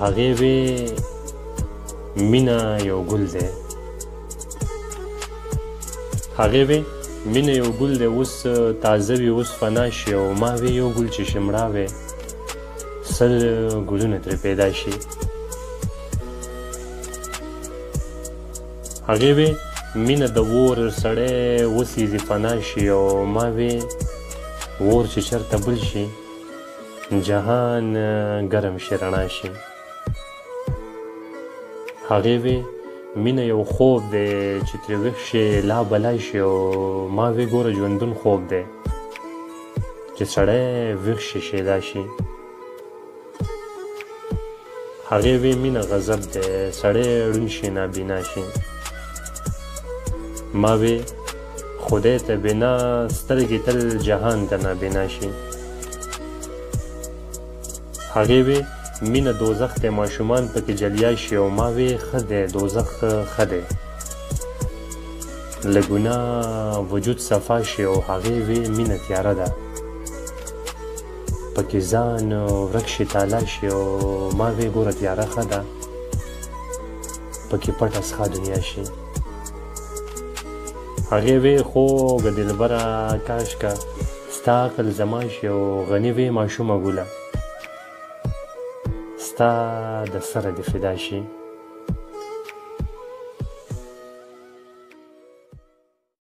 هغې وې مینه یو ګل دی. هغې وې مینه یو ګل دی، اوس تازه وي اوس فنا شي، او ما وې یو ګل چې شمړا وې سل ګلونه ترې پیدا شي. هغې وې مینه د اور سړی وسېزي فنا شي، او ما وې اور چې چېرته بل شي جهان ګرم شي رڼا شي. هغې وې مینه یو خوب دی چې ترې ویښ شي لا بلا شي، او ما وې ګوره ژوندون خوب دی چې سړی ویښ شي شیدا شي. هغې وې مینه غضب دی سړی ړوند شي نابینا شي. ما وې خدای ته بنا سترګې تل جهان ته نابینا شي. هغې وې مینه دوزخ دی ماشومان پکې جلیا شي، او ما وې ښه دی دوزخ ښه دی له ګناه وجود صفا شي. او هغې وې مینه تیاره ده پکې ځان ورک شي تالا شي، او ما وې ګوره تیاره ښه ده پکې پټه څښا دنیا شي. هغې وې خوږه دلبره کاشکه ستا عقل زما شي، او غني وې ماشومه ګله ستا د سره دې فدا شي.